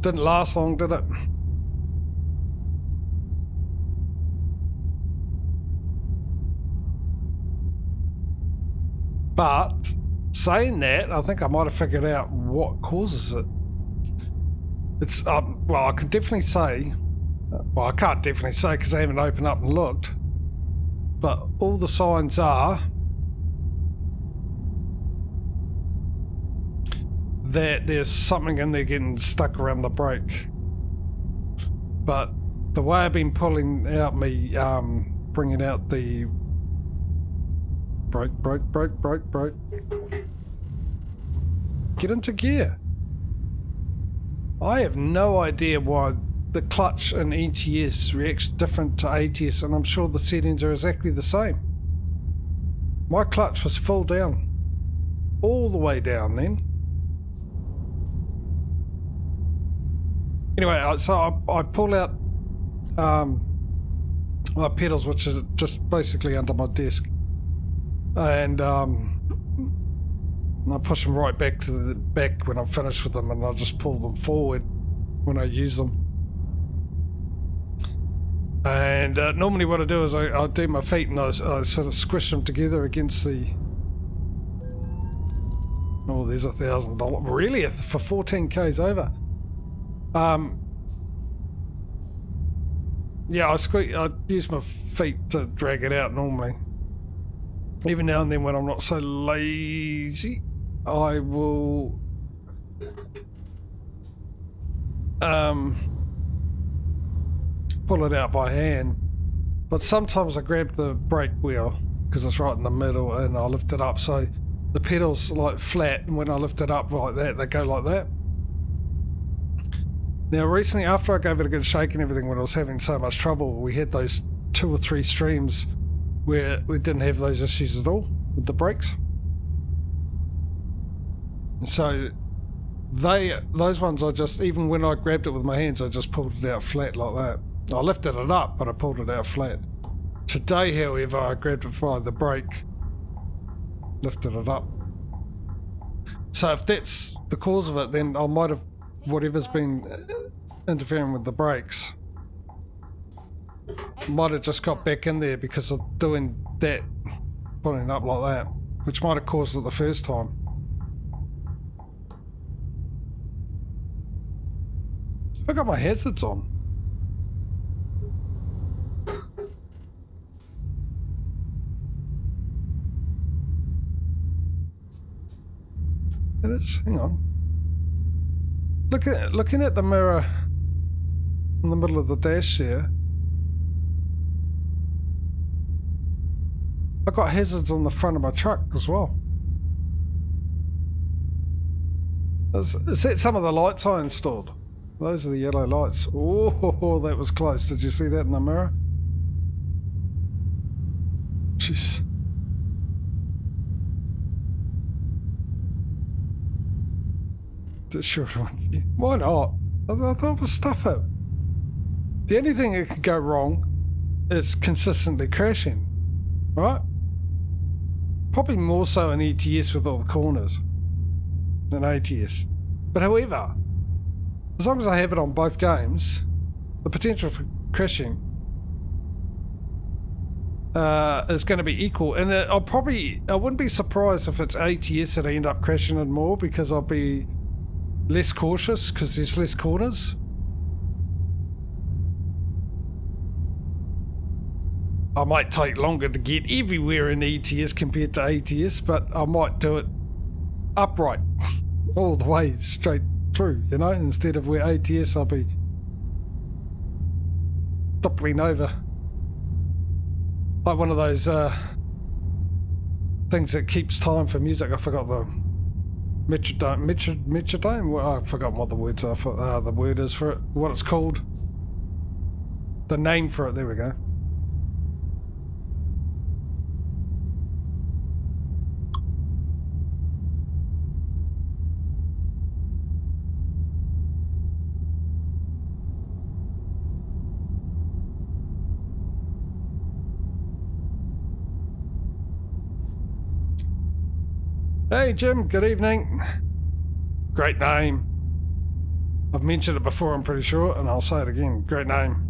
Didn't last long, did it? But saying that, I think I might have figured out what causes it. It's well, I can definitely say, well, I can't definitely say because I haven't opened up and looked, but all the signs are that there's something in there getting stuck around the brake. But the way I've been pulling out me, bringing out the brake, get into gear. I have no idea why the clutch in ETS reacts different to ATS, and I'm sure the settings are exactly the same. My clutch was full down, all the way down then. Anyway, so I pull out my pedals, which is just basically under my desk, and I push them right back to the back when I'm finished with them, and I just pull them forward when I use them. And normally what I do is I do my feet and I sort of squish them together against the... Oh, there's $1,000. Really? For 14 Ks over? Yeah, I use my feet to drag it out normally. Even now and then when I'm not so lazy, I will pull it out by hand. But sometimes I grab the brake wheel because it's right in the middle and I lift it up so the pedal's like flat, and when I lift it up like that, they go like that. Now recently, after I gave it a good shake and everything, when I was having so much trouble, we had those 2 or 3 streams where we didn't have those issues at all with the brakes. And so those ones I just, even when I grabbed it with my hands, I just pulled it out flat like that. I lifted it up, but I pulled it out flat. Today, however, I grabbed it by the brake, lifted it up. So if that's the cause of it, then I might have, whatever's been interfering with the brakes, might have just got back in there because of doing that, putting it up like that, which might have caused it the first time. I got my hazards on. It is. Hang on. Looking at the mirror in the middle of the dash here, I got hazards on the front of my truck as well. Is that some of the lights I installed? Those are the yellow lights. Oh, that was close. Did you see that in the mirror? Jeez. Sure. Why not? I thought we'll stuff it. The only thing that could go wrong is consistently crashing, right? Probably more so in ETS with all the corners than ATS. But however, as long as I have it on both games, the potential for crashing is going to be equal. And I wouldn't be surprised if it's ATS that I end up crashing in more, because I'll be less cautious because there's less corners. I might take longer to get everywhere in ETS compared to ATS, but I might do it upright all the way straight through, you know, instead of where ATS I'll be toppling over like one of those things that keeps time for music. I forgot the metrodome. Well, I've forgotten what the words are for, the word is for it, what it's called, the name for it. There we go. Hey Jim, good evening. Great name. I've mentioned it before, I'm pretty sure, and I'll say it again. Great name.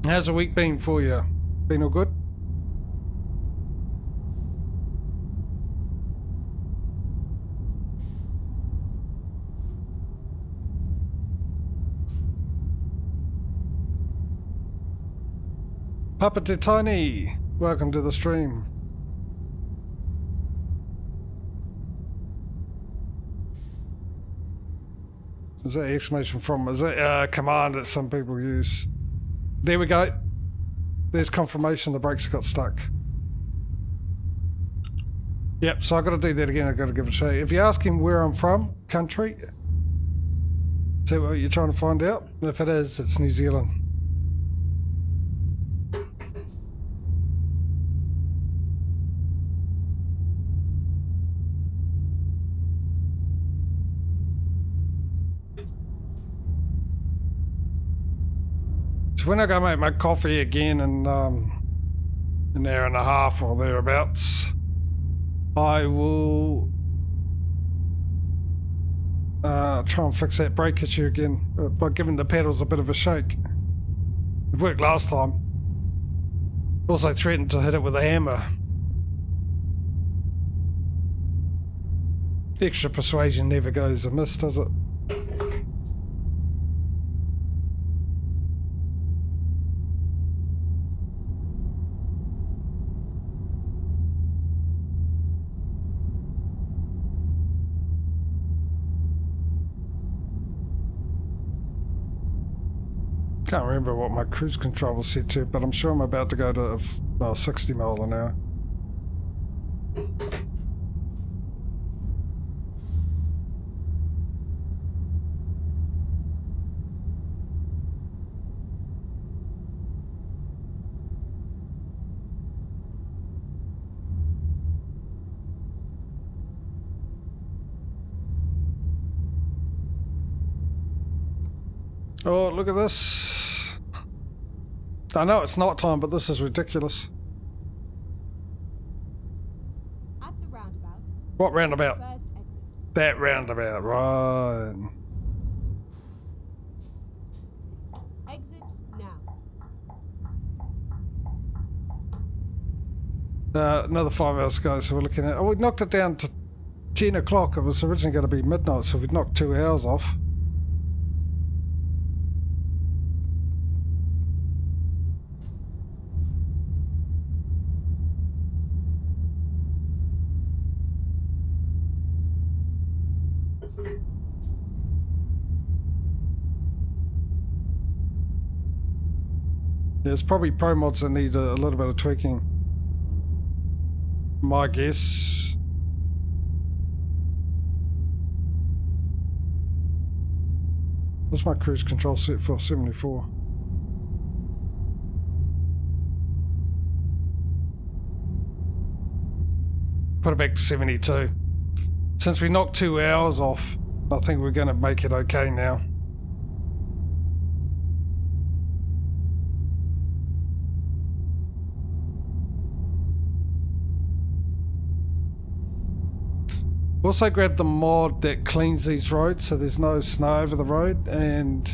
How's the week been for you? Been all good? Papa Titani, welcome to the stream. Is that exclamation from? Is that a command that some people use? There we go. There's confirmation the brakes got stuck. Yep, so I've got to do that again. I've got to give it a shot. If you ask him where I'm from, country, is that what you're trying to find out? If it is, it's New Zealand. When I go make my coffee again in an hour and a half or thereabouts, I will try and fix that brake issue again by giving the pedals a bit of a shake. It worked last time. Also threatened to hit it with a hammer. Extra persuasion never goes amiss, does it? Can't remember what my cruise control was set to, but I'm sure I'm about to go to 60 mile an hour. Oh, look at this. I know it's not time, but this is ridiculous. At the roundabout. What roundabout? First exit. That roundabout, right. Exit now. Another 5 hours to go, so we're looking at... Oh, we knocked it down to 10 o'clock. It was originally going to be midnight, so we'd knocked 2 hours off. There's probably pro mods that need a little bit of tweaking. My guess. What's my cruise control set for? 74. Put it back to 72. Since we knocked 2 hours off, I think we're going to make it okay now. Also grabbed the mod that cleans these roads so there's no snow over the road, and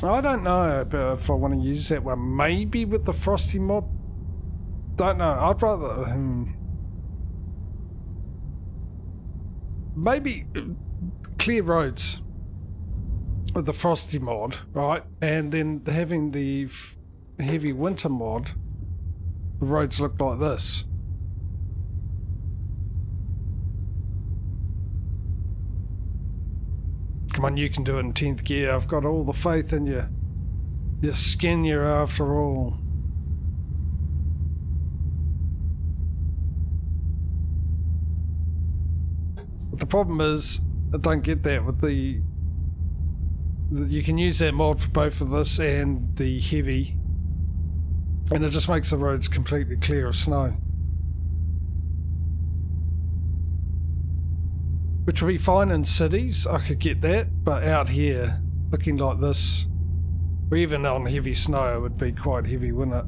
I don't know if I want to use that one. Maybe with the Frosty mod. Don't know. I'd rather maybe clear roads with the Frosty mod, right? And then having the heavy winter mod, the roads look like this. Come on, you can do it in 10th gear. I've got all the faith in you. You're skin you after all. But the problem is, I don't get that with the... You can use that mod for both of this and the heavy. And it just makes the roads completely clear of snow. Which would be fine in cities, I could get that, but out here, looking like this, or even on heavy snow, it would be quite heavy, wouldn't it?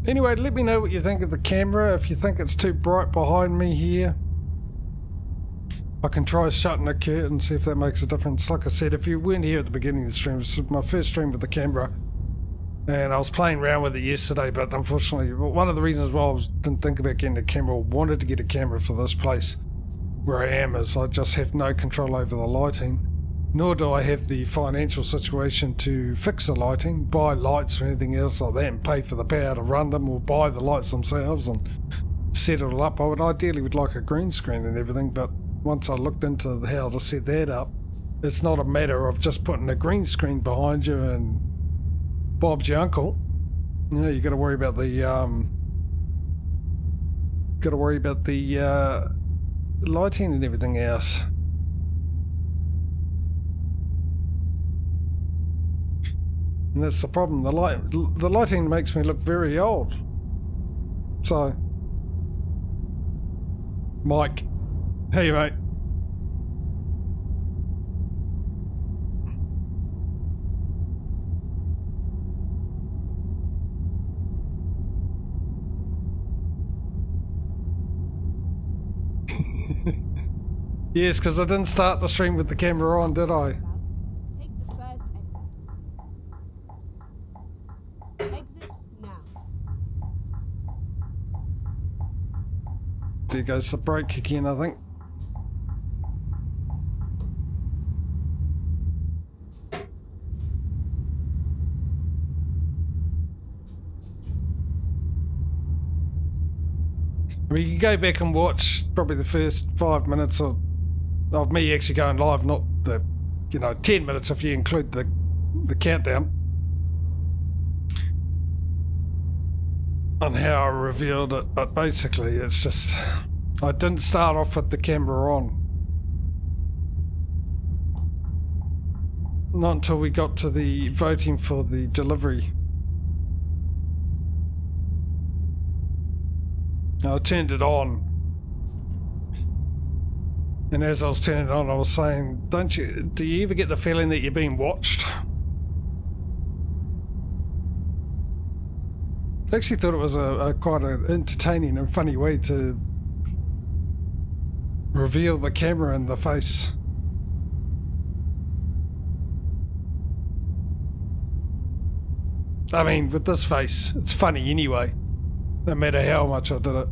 Anyway, let me know what you think of the camera. If you think it's too bright behind me here, I can try shutting the curtain, see if that makes a difference. Like I said, if you weren't here at the beginning of the stream, this was my first stream with the camera, and I was playing around with it yesterday, but unfortunately, one of the reasons why I didn't think about getting a camera or wanted to get a camera for this place where I am is I just have no control over the lighting, nor do I have the financial situation to fix the lighting, buy lights or anything else like that, and pay for the power to run them, or buy the lights themselves and set it all up. I would ideally like a green screen and everything, but once I looked into how to set that up, it's not a matter of just putting a green screen behind you and Bob's your uncle. You know, you got to worry about the lighting and everything else. And that's the problem. The lighting makes me look very old. So, Mike, hey mate. Yes, because I didn't start the stream with the camera on, did I? Take the first exit. Exit now. There goes the brake again, I think. I mean, you can go back and watch probably the first 5 minutes of me actually going live, not the, 10 minutes if you include the countdown, on how I revealed it. But basically it's just, I didn't start off with the camera on. Not until we got to the voting for the delivery. I turned it on, and as I was turning it on, I was saying, do you ever get the feeling that you're being watched? I actually thought it was quite an entertaining and funny way to reveal the camera in the face. I mean, with this face, it's funny anyway, no matter how much I did it.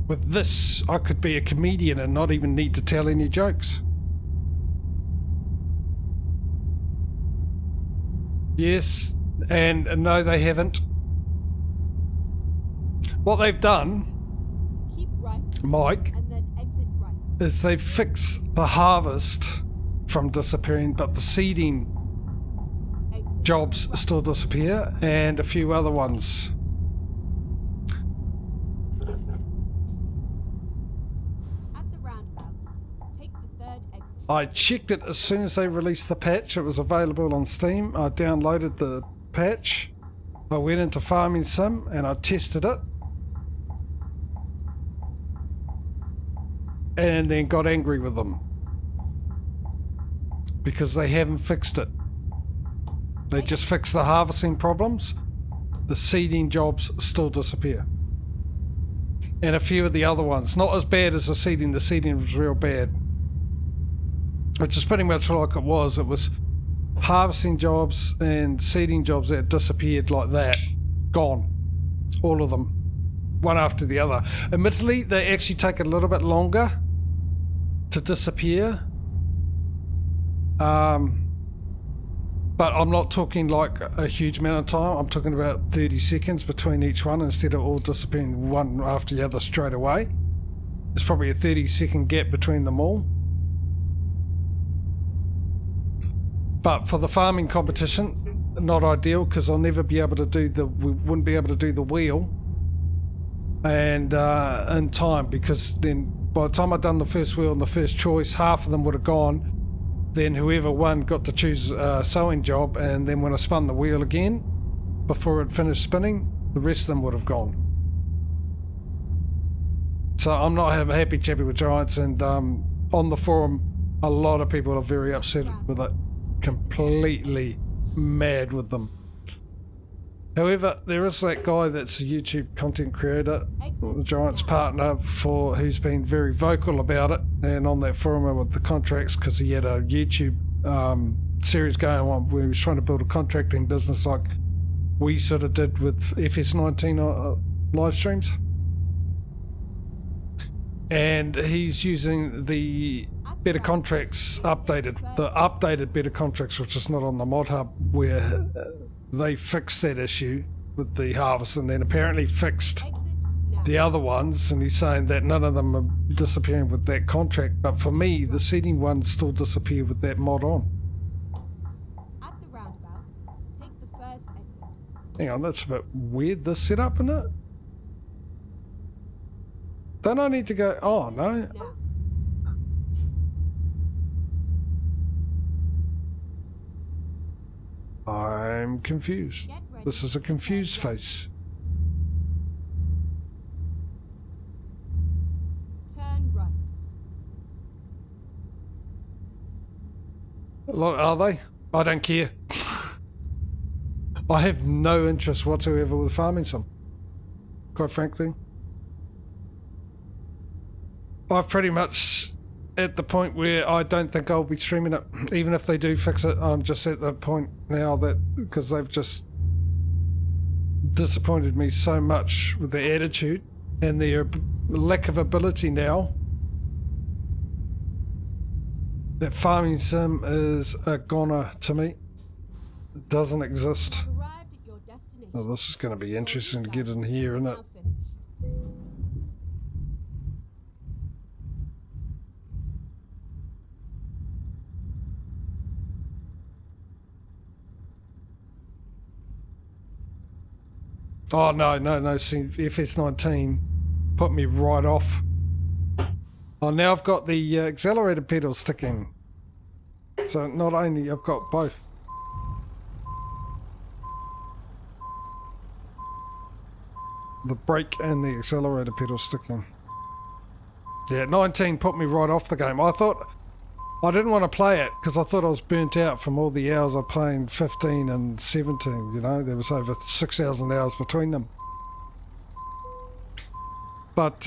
With this, I could be a comedian and not even need to tell any jokes. Yes, and no, they haven't. What they've done, Keep right. Mike, And then exit right. is they've fixed the harvest from disappearing, but the seeding Exit jobs right. still disappear, and a few other ones. At the roundabout, take the third exit. I checked it as soon as they released the patch. It was available on Steam. I downloaded the patch. I went into Farming Sim and I tested it. And then got angry with them. Because they haven't fixed it. They just fixed the harvesting problems. The seeding jobs still disappear. And a few of the other ones. Not as bad as the seeding. The seeding was real bad. Which is pretty much like it was. It was harvesting jobs and seeding jobs that disappeared like that. Gone. All of them. One after the other. Admittedly, they actually take a little bit longer to disappear. But I'm not talking like a huge amount of time. I'm talking about 30 seconds between each one instead of all disappearing one after the other straight away. There's probably a 30-second gap between them all. But for the farming competition, not ideal, because I'll never be able to do we wouldn't be able to do the wheel and in time, because then by the time I'd done the first wheel and the first choice, half of them would have gone. Then whoever won got to choose a sewing job, and then when I spun the wheel again, before it finished spinning, the rest of them would have gone. So I'm not happy chappy with giants, and on the forum, a lot of people are very upset with it. Completely mad with them. However, there is that guy that's a YouTube content creator, the Giants partner, who's been very vocal about it, and on that forum with the contracts, because he had a YouTube series going on where he was trying to build a contracting business like we sort of did with FS19 live streams. And he's using the better contracts updated, the updated better contracts, which is not on the mod hub, where they fixed that issue with the harvest and then apparently fixed the other ones, and he's saying that none of them are disappearing with that contract, but for me the seeding ones still disappear with that mod on. At the roundabout, take the first exit. Hang on, that's a bit weird, this setup, isn't it? Don't I need to go? Oh no. Now. I'm confused. Get ready. This is a confused face. Turn right. A lot, are they? I don't care. I have no interest whatsoever with farming some, quite frankly. I've pretty much at the point where I don't think I'll be streaming it, even if they do fix it. I'm just at the point now that, because they've just disappointed me so much with their attitude and their lack of ability now, that farming sim is a goner to me. It doesn't exist. Arrived at your destination. Oh, this is going to be interesting to get in here, isn't it? Now finish. Oh, no, see, FS19 put me right off. Oh, now I've got the accelerator pedal sticking. So not only, I've got both. The brake and the accelerator pedal sticking. Yeah, 19 put me right off the game. I thought, I didn't want to play it because I thought I was burnt out from all the hours I played 15 and 17, you know, there was over 6,000 hours between them. But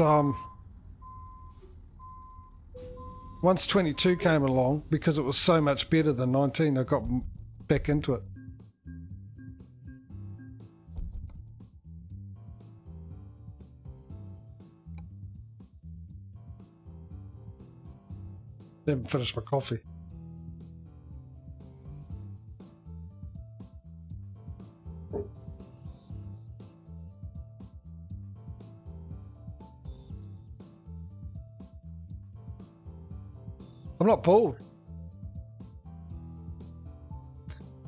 once 22 came along, because it was so much better than 19, I got back into it. Haven't finished my coffee. I'm not bored.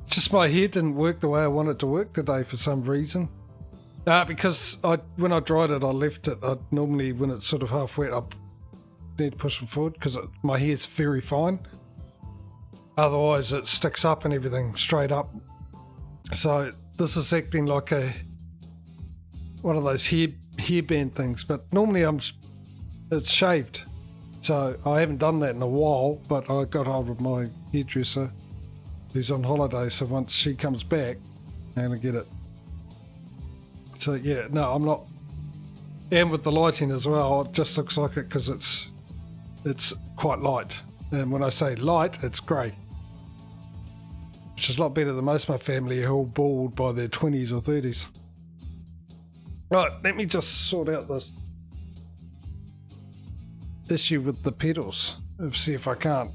Just my head didn't work the way I wanted it to work today for some reason. Because when I dried it, I left it. Normally, when it's sort of half wet, I need to push it forward because my hair's very fine. Otherwise, it sticks up and everything straight up. So this is acting like one of those hairband things. But normally it's shaved. So I haven't done that in a while, but I got hold of my hairdresser who's on holiday, so once she comes back, I'm going to get it. So yeah, no, I'm not. And with the lighting as well, it just looks like it because it's quite light. And when I say light, it's grey. Which is a lot better than most of my family who are all bald by their 20s or 30s. Right, let me just sort out this issue with the pedals. See if I can't.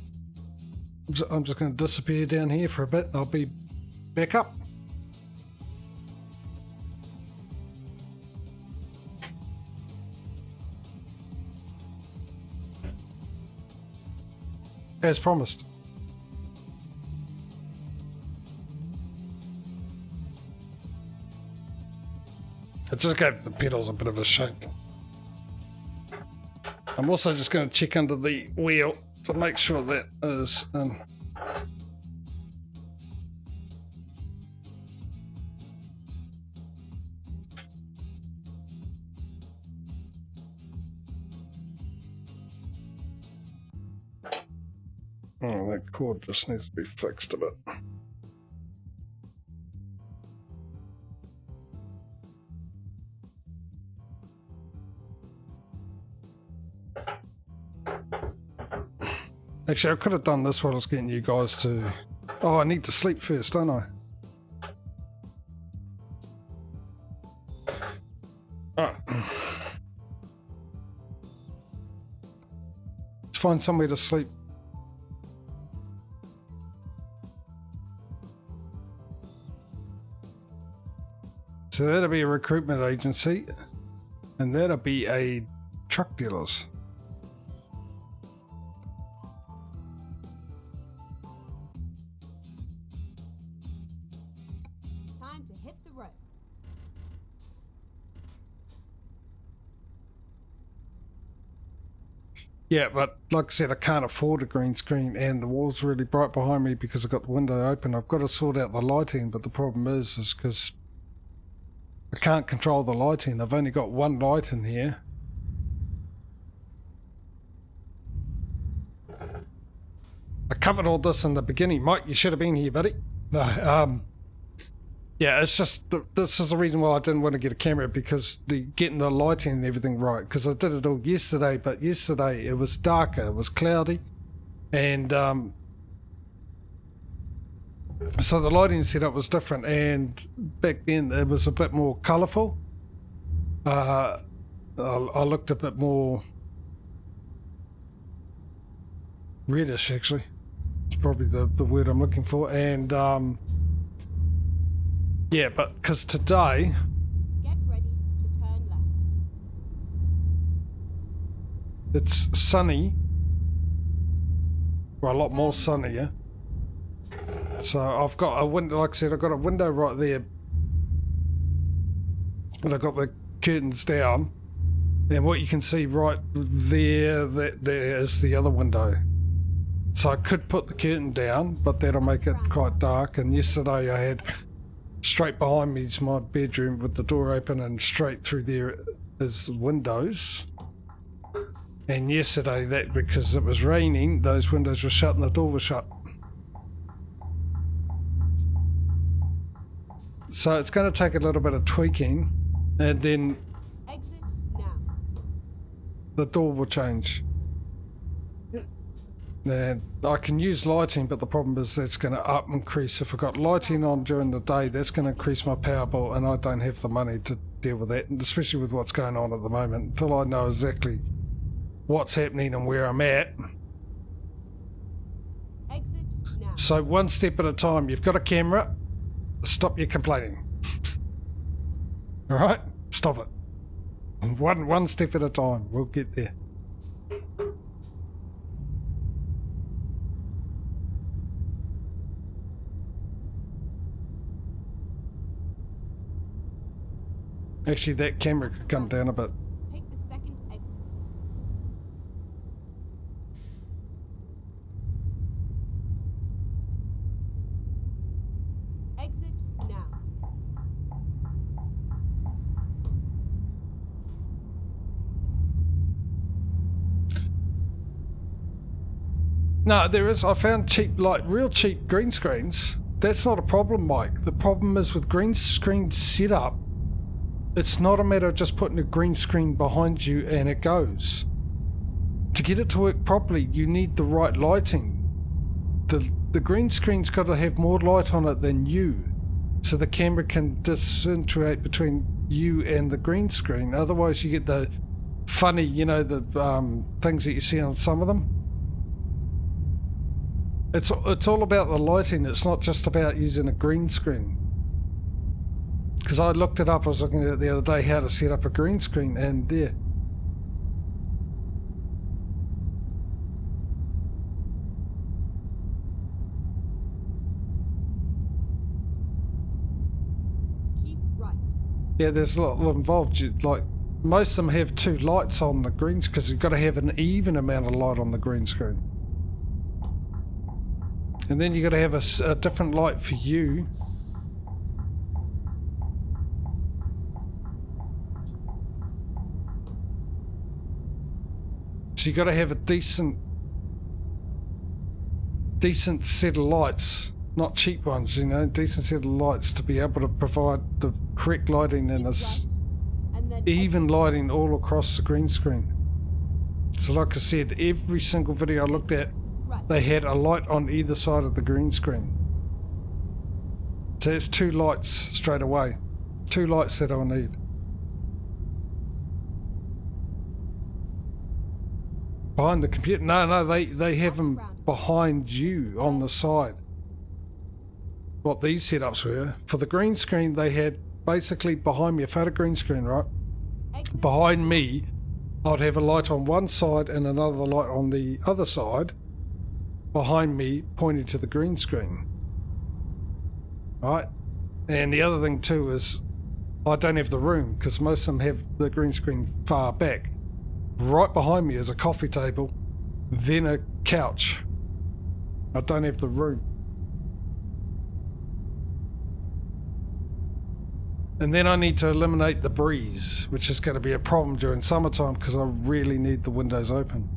I'm just going to disappear down here for a bit. I'll be back up. As promised. I just gave the pedals a bit of a shake. I'm also just going to check under the wheel to make sure that is in. Oh, that cord just needs to be fixed a bit. Actually, I could have done this while I was getting you guys to... Oh, I need to sleep first, don't I? Oh. Let's find somewhere to sleep. So that'll be a recruitment agency, and that'll be a truck dealers. Time to hit the road. Yeah, but like I said, I can't afford a green screen, and the wall's really bright behind me because I've got the window open. I've got to sort out the lighting, but the problem is because I can't control the lighting. I've only got one light in here. I covered all this in the beginning. Mike, you should have been here, buddy. No, yeah, it's just, this is the reason why I didn't want to get a camera, because getting the lighting and everything right, because I did it all yesterday, but yesterday it was darker, it was cloudy, and so the lighting setup was different, and back then it was a bit more colourful. I looked a bit more reddish, actually. It's probably the word I'm looking for, and yeah, but because today... Get ready to turn left. It's sunny. Well, a lot more sunny, yeah? So I've got a window, like I said, I've got a window right there. And I've got the curtains down. And what you can see right there, there is the other window. So I could put the curtain down, but that'll make it quite dark. And yesterday I had... Straight behind me is my bedroom with the door open, and straight through there is the windows. And yesterday, that because it was raining, those windows were shut and the door was shut. So it's going to take a little bit of tweaking, and then Exit now. the door will change. And I can use lighting, but the problem is that's going to increase. If I've got lighting on during the day, that's going to increase my power bill, and I don't have the money to deal with that, and especially with what's going on at the moment, until I know exactly what's happening and where I'm at. Exit now. So one step at a time. You've got a camera, stop your complaining. All right? Stop it. One step at a time. We'll get there. Actually, that camera could come down a bit. Take the second exit. Exit now. No, there is. I found cheap, like real cheap green screens. That's not a problem, Mike. The problem is with green screen setup, it's not a matter of just putting a green screen behind you and it goes. To get it to work properly, you need the right lighting. The green screen's got to have more light on it than you, so the camera can disintegrate between you and the green screen. Otherwise you get the funny, you know, the things that you see on some of them. It's all about the lighting. It's not just about using a green screen. Because I looked it up, I was looking at it the other day, how to set up a green screen, and there. Keep right. Yeah, there's a lot involved. Like, most of them have two lights on the greens, because you've got to have an even amount of light on the green screen. And then you've got to have a different light for you. So you got to have a decent decent set of lights, not cheap ones, you know, decent set of lights to be able to provide the correct lighting and And then even lighting all across the green screen. So like I said, every single video I looked at, right. they had a light on either side of the green screen. So it's 2 lights straight away. 2 lights that I'll need. Behind the computer? No, they have them behind you on the side. What these setups were, for the green screen, they had basically behind me, if I had a green screen, right? Exit. Behind me, I'd have a light on one side and another light on the other side, behind me, pointing to the green screen. Right? And the other thing too is, I don't have the room, because most of them have the green screen far back. Right behind me is a coffee table, then a couch. I don't have the room. And then I need to eliminate the breeze, which is going to be a problem during summertime because I really need the windows open.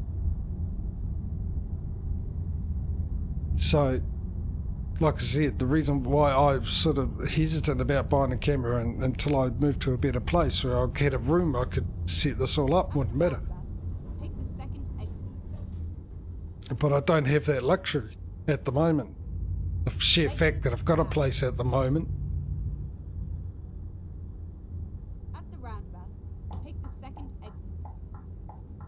So, like I said, the reason why I'm sort of hesitant about buying a camera until I move to a better place where I get a room I could set this all up, wouldn't matter. Take the second exit. But I don't have that luxury at the moment. The sheer fact that I've got a place at the moment. At the roundabout, take the second exit.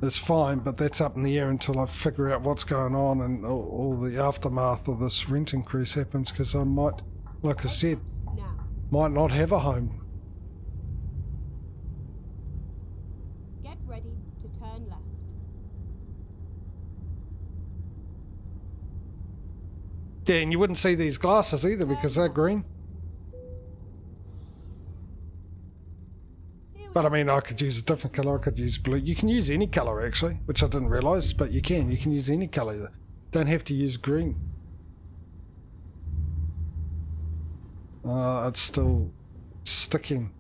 It's fine, but that's up in the air until I figure out what's going on and all the aftermath of this rent increase happens, because I might, like I said, Now. might not have a home. Get ready to turn left. Yeah, and you wouldn't see these glasses either because they're green. Here we But I mean, I could use a different colour. I could use blue. You can use any colour actually, which I didn't realise, but you can. You can use any colour. Don't have to use green. It's still sticking.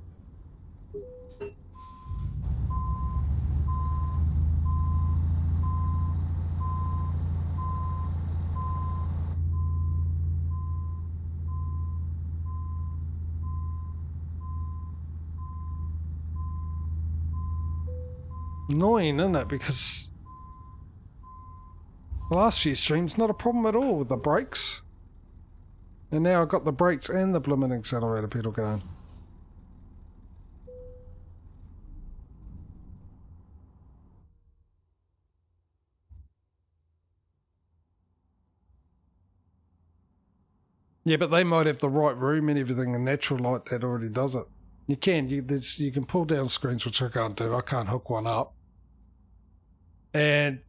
Annoying, isn't it? Because the last few streams, not a problem at all with the brakes. And now I've got the brakes and the blooming accelerator pedal going. Yeah, but they might have the right room and everything, and natural light that already does it. You can, you can pull down screens, which I can't do. I can't hook one up. And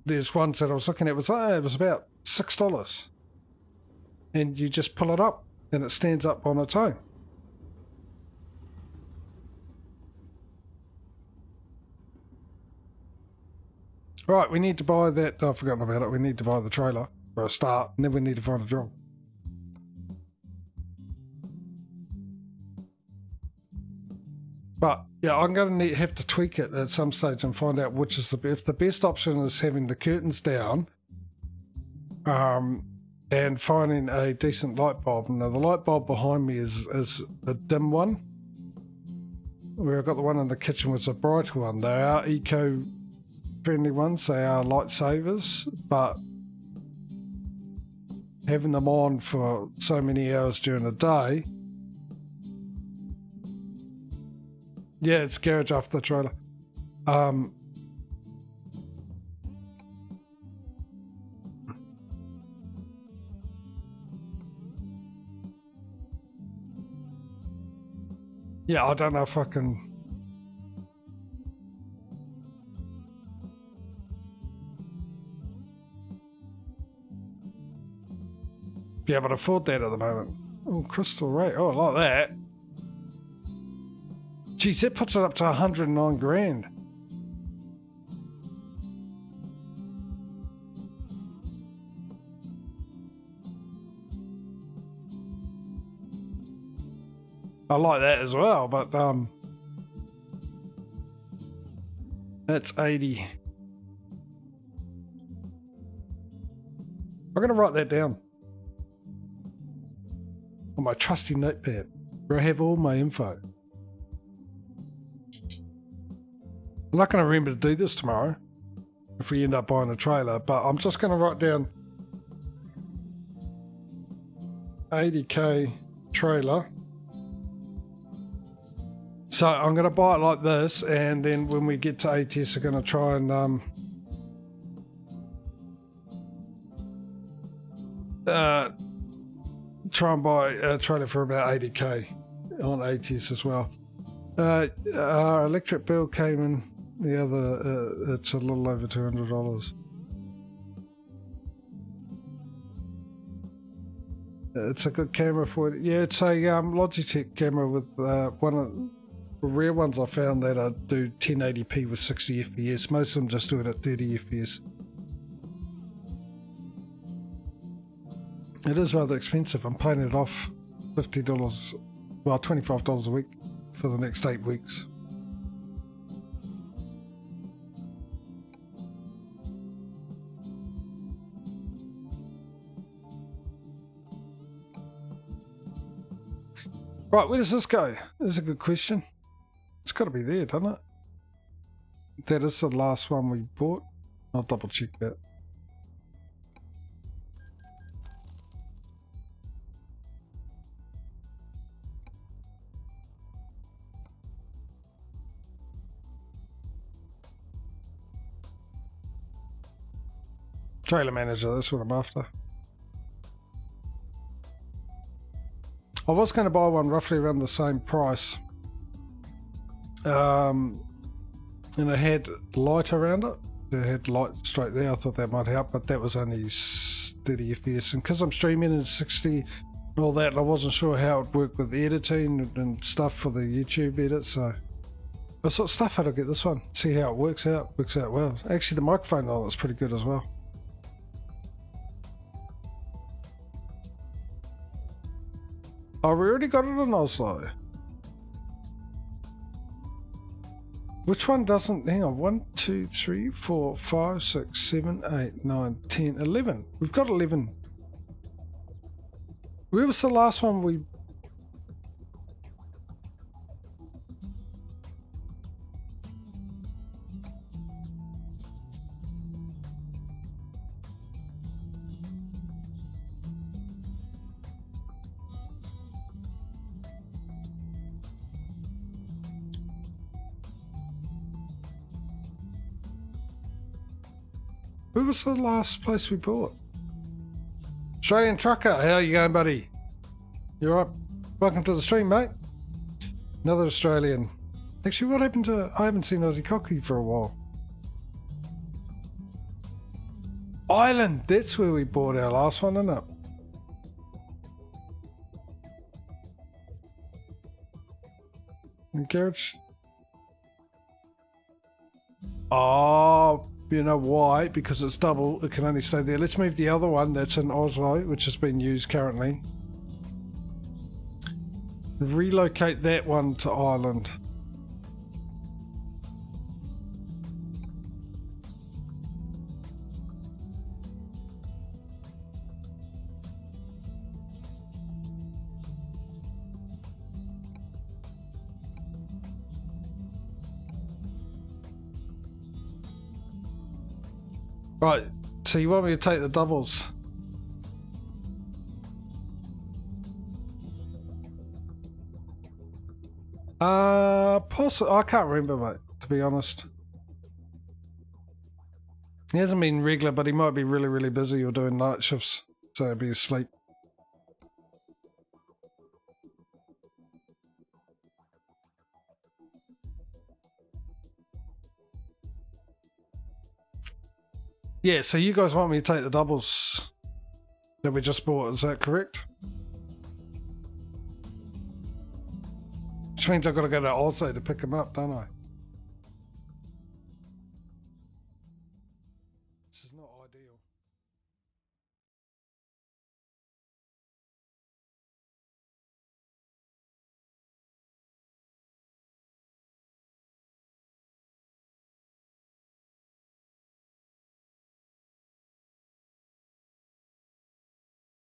there's ones that I was looking at, it was about $6. And you just pull it up, and it stands up on its own. Right, we need to buy that. I've forgotten about it. We need to buy the trailer for a start, and then we need to find a job. But yeah, I'm going to have to tweak it at some stage and find out which is if the best option is having the curtains down, and finding a decent light bulb. Now the light bulb behind me is a dim one, where I've got the one in the kitchen was a brighter one. They are eco-friendly ones. They are lightsavers, but having them on for so many hours during the day. Yeah, it's garage after the trailer. Yeah, I don't know if I can. Be able to afford that at the moment. Oh, Crystal Ray. Oh, I like that. Geez, that puts it up to 109 grand. I like that as well, but that's 80. I'm going to write that down on my trusty notepad where I have all my info. I'm not going to remember to do this tomorrow if we end up buying a trailer, but I'm just going to write down 80k trailer. So I'm going to buy it like this, and then when we get to ATS, I'm going to try and buy a trailer for about 80k on ATS as well. Our electric bill came in the other, it's a little over $200. It's a good camera for it. Yeah, it's a Logitech camera with one of the rare ones I found that do 1080p with 60 FPS. Most of them just do it at 30 FPS. It is rather expensive. I'm paying it off $50, well, $25 a week for the next 8 weeks. Right, where does this go? That's a good question. It's got to be there, doesn't it? That is the last one we bought. I'll double check that. Trailer manager, that's what I'm after. I was going to buy one roughly around the same price. And it had light around it. It had light straight there. I thought that might help, but that was only 30 FPS. And because I'm streaming in 60 and all that, I wasn't sure how it worked with editing and stuff for the YouTube edit. So I sort of stuff how to get this one. See how it works out. Works out well. Actually, the microphone on it's pretty good as well. Oh, we already got it in Oslo. Which one doesn't? Hang on. 1, 2, 3, 4, 5, 6, 7, 8, 9, 10, 11. We've got 11. Where was the last one we... Where was the last place we bought? Australian Trucker, how are you going, buddy? You alright? Welcome to the stream, mate. Another Australian. Actually, what happened to... I haven't seen Aussie Cocky for a while. Ireland, that's where we bought our last one, isn't it? The garage. Oh... You know why? Because it's double, it can only stay there. Let's move the other one that's in Oslo, which has been used currently. Relocate that one to Ireland. Right, so you want me to take the doubles? Possibly. I can't remember, mate, to be honest. He hasn't been regular, but he might be really, really busy or doing night shifts, so he'll be asleep. Yeah, so you guys want me to take the doubles that we just bought, is that correct? Which means I've got to go to Oslo to pick them up, don't I?